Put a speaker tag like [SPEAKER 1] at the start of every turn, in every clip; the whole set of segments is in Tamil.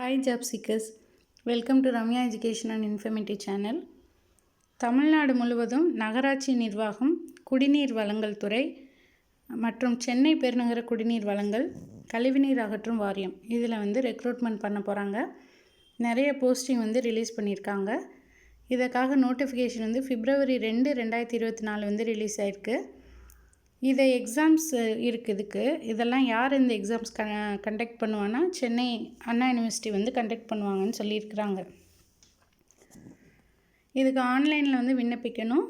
[SPEAKER 1] Hi job seekers, welcome to Ramya Education and Informative Channel. Tamil Nadu முழுவதும் நகராட்சி நிர்வாகம், குடிநீர் வழங்கல் துறை மற்றும் சென்னை பெருநகர குடிநீர் வழங்கல், கழிவுநீர் அகற்றும் வாரியம் இதில் ரெக்ரூட்மெண்ட் பண்ண போகிறாங்க. நிறைய போஸ்டிங் ரிலீஸ் பண்ணியிருக்காங்க. இதற்காக நோட்டிஃபிகேஷன் February 2, 2024 ரிலீஸ் ஆகிருக்கு. இதை எக்ஸாம்ஸ் இருக்குது. இதெல்லாம் யார் இந்த எக்ஸாம்ஸ் கண்டக்ட் பண்ணுவான்னா சென்னை அண்ணா யூனிவர்சிட்டி கண்டக்ட் பண்ணுவாங்கன்னு சொல்லியிருக்கிறாங்க. இதுக்கு ஆன்லைனில் விண்ணப்பிக்கணும்.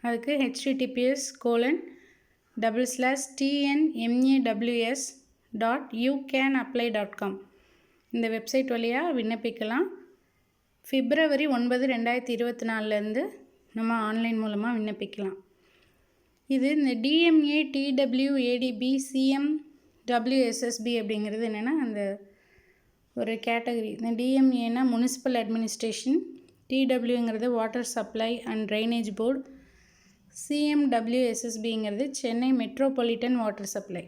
[SPEAKER 1] அதுக்கு https://tnmaws.youcanapply.com இந்த வெப்சைட் வழியாக விண்ணப்பிக்கலாம். February 9, 2024 நம்ம ஆன்லைன் மூலமாக விண்ணப்பிக்கலாம். இது இந்த DMA, TW, ADB, CM, WSSB அப்படிங்கிறது என்னென்னா அந்த ஒரு கேட்டகரி. இந்த DMAனா முனிசிபல் அட்மினிஸ்ட்ரேஷன், TWங்கிறது water supply and drainage board, CMWSSBங்கிறது சென்னை மெட்ரோபாலிட்டன் வாட்டர் சப்ளை.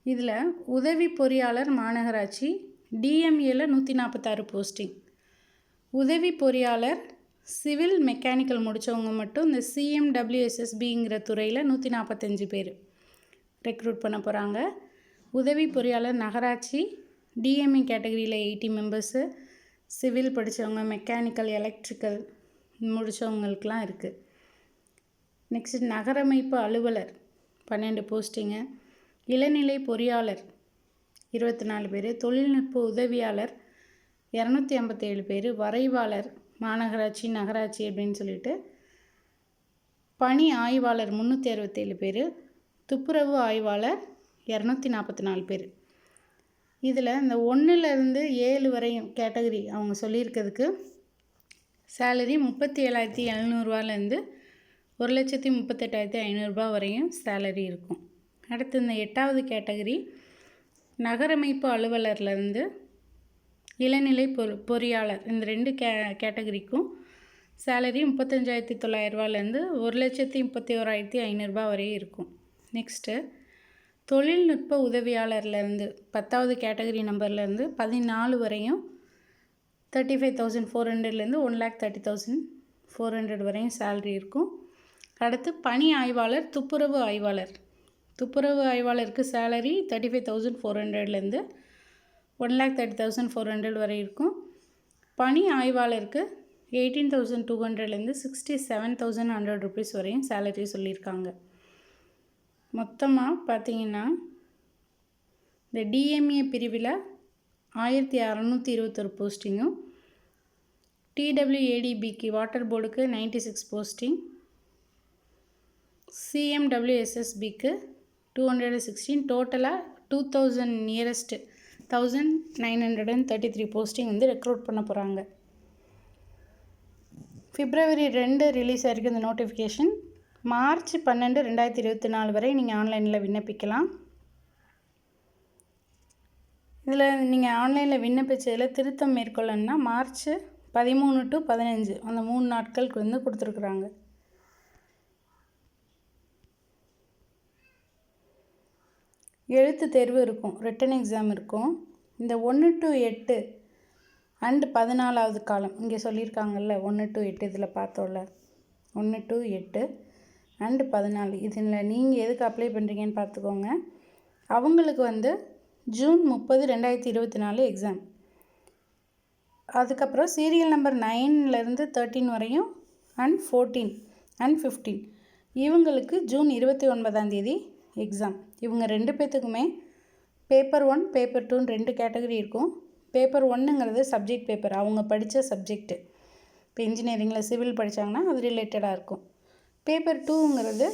[SPEAKER 1] இதில் உதவி பொறியாளர் மாநகராட்சி DMAல 146 போஸ்டிங். உதவி பொறியாளர் சிவில் மெக்கானிக்கல் முடித்தவங்க மட்டும் இந்த CMWSSBங்கிற துறையில் 145 பேர் ரெக்ரூட் பண்ண போகிறாங்க. உதவி பொறியாளர் நகராட்சி DMA கேட்டகரியில் 80 மெம்பர்ஸு, சிவில் படித்தவங்க, மெக்கானிக்கல், எலக்ட்ரிக்கல் முடித்தவங்களுக்கெலாம் இருக்குது. நெக்ஸ்ட் நகரமைப்பு அலுவலர் 12 போஸ்டிங்கு, இளநிலை பொறியாளர் 24 பேர், தொழில்நுட்ப உதவியாளர் 257 பேர், வரைவாளர் மாநகராட்சி நகராட்சி அப்படின்னு சொல்லிட்டு, பணி ஆய்வாளர் 367 பேர், துப்புரவு ஆய்வாளர் 244 பேர். இதில் இந்த 1லேருந்து 7 வரையும் கேட்டகரி அவங்க சொல்லியிருக்கிறதுக்கு சேலரி 37,700 1,38,500 வரையும் சேலரி இருக்கும். அடுத்து இந்த 8வது கேட்டகரி நகரமைப்பு அலுவலர்லேருந்து இளநிலை பொறியாளர், இந்த 2 கேட்டகரிக்கும் சேலரி 35,900 1,31,500 வரை இருக்கும். நெக்ஸ்ட்டு தொழில்நுட்ப உதவியாளர்லேருந்து 10வது கேட்டகரி நம்பர்லேருந்து 14 வரையும் 35,400 1,30,400 வரையும் சேலரி இருக்கும். அடுத்து பணி ஆய்வாளர், துப்புரவு ஆய்வாளர். துப்புரவு ஆய்வாளருக்கு சேலரி 35,400 1,30,400 வரை இருக்கும். பணி ஆய்வாளருக்கு 18,200 67,100 rupees வரையும் சேலரி சொல்லியிருக்காங்க. மொத்தமாக பார்த்திங்கன்னா இந்த DMA பிரிவில் 1,621 போஸ்டிங்கும், TWADBக்கு வாட்டர் போர்டுக்கு 96 போஸ்டிங், CMWSSBக்கு 216, டோட்டலாக 2,000 நியரஸ்ட்டு 1,933 போஸ்டிங் ரெக்ரூட் பண்ண போகிறாங்க. February 2 ரிலீஸ் ஆகிருக்கு இந்த நோட்டிஃபிகேஷன். March 12, 2024 வரை நீங்கள் ஆன்லைனில் விண்ணப்பிக்கலாம். இதில் நீங்கள் ஆன்லைனில் விண்ணப்பிச்சதில் திருத்தம் மேற்கொள்ளணும்னா March 13 to 15 அந்த 3 நாட்களுக்கு கொடுத்துருக்குறாங்க. எழுத்து தேர்வு இருக்கும், ரிட்டன் எக்ஸாம் இருக்கும். இந்த 1 to 8 அண்டு 14வது காலம் இங்கே சொல்லியிருக்காங்கல்ல, 1 to 8 இதில் பார்த்தோம்ல, 1 to 8 அண்டு 14 இதில் நீங்கள் எதுக்கு அப்ளை பண்ணுறீங்கன்னு பார்த்துக்கோங்க. அவங்களுக்கு June 30, 2024 எக்ஸாம். அதுக்கப்புறம் சீரியல் நம்பர் 9லேருந்து 13 வரையும் அண்ட் 14 அண்ட் 15 இவங்களுக்கு June 29 எக்ஸாம். இவங்க 2 பேர்த்துக்குமே பேப்பர் 1 பேப்பர் 2 2 கேட்டகரி இருக்கும். பேப்பர் 1ங்கிறது சப்ஜெக்ட் பேப்பர், அவங்க படித்த சப்ஜெக்ட்டு. இப்போ இன்ஜினியரிங்கில் சிவில் படித்தாங்கன்னா அது ரிலேட்டடாக இருக்கும். பேப்பர் 2ங்கிறது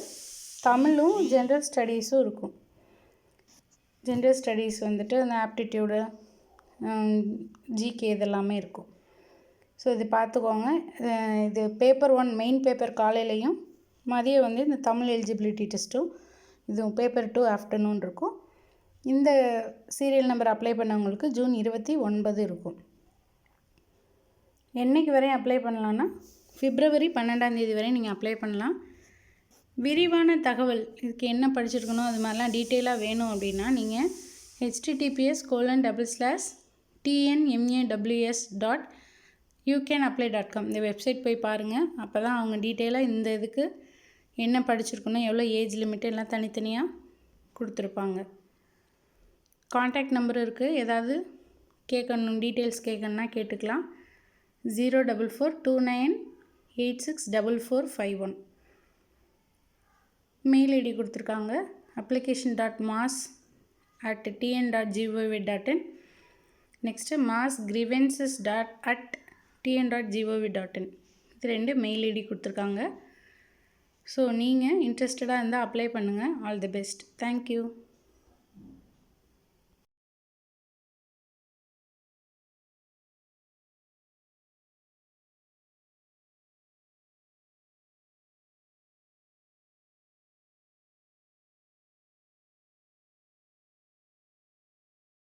[SPEAKER 1] தமிழும் ஜென்ரல் ஸ்டடீஸும் இருக்கும். ஜென்ரல் ஸ்டடீஸ் அந்த ஆப்டிடியூடு, GK இதெல்லாமே இருக்கும். ஸோ இது பார்த்துக்கோங்க. இது பேப்பர் 1 மெயின் பேப்பர் காலையிலையும், மதியம் இந்த தமிழ் எலிஜிபிலிட்டி டெஸ்ட்டும், இதுவும் பேப்பர் 2 ஆஃப்டர்நூன் இருக்கும். இந்த சீரியல் நம்பர் அப்ளை பண்ணவங்களுக்கு June 29 இருக்கும். என்றைக்கு வரையும் அப்ளை பண்ணலான்னா February 12 வரை நீங்கள் அப்ளை பண்ணலாம். விரிவான தகவல் இதுக்கு என்ன படிச்சிருக்கணும் அது மாதிரிலாம் டீட்டெயிலாக வேணும் அப்படின்னா நீங்கள் https:// tnmaws.youcanapply.com இந்த வெப்சைட் போய் பாருங்கள். அப்போ தான் அவங்க டீட்டெயிலாக இந்த இதுக்கு என்ன படிச்சிருக்கணும், எவ்வளோ ஏஜ் லிமிட்டு எல்லாம் தனித்தனியாக கொடுத்துருப்பாங்க. காண்டாக்ட் நம்பர் இருக்குது, ஏதாவது கேட்கணும், டீட்டெயில்ஸ் கேட்கணுன்னா கேட்டுக்கலாம். 04429864451. மெயில் ஐடி கொடுத்துருக்காங்க application.mass@tn.gov.in. Next massgrievances@tn.gov.in. இது 2 மெயில் ஐடி கொடுத்துருக்காங்க. ஸோ நீங்கள் இன்ட்ரெஸ்டடாக இருந்தால் அப்ளை பண்ணுங்கள். All the best. தேங்க்யூ.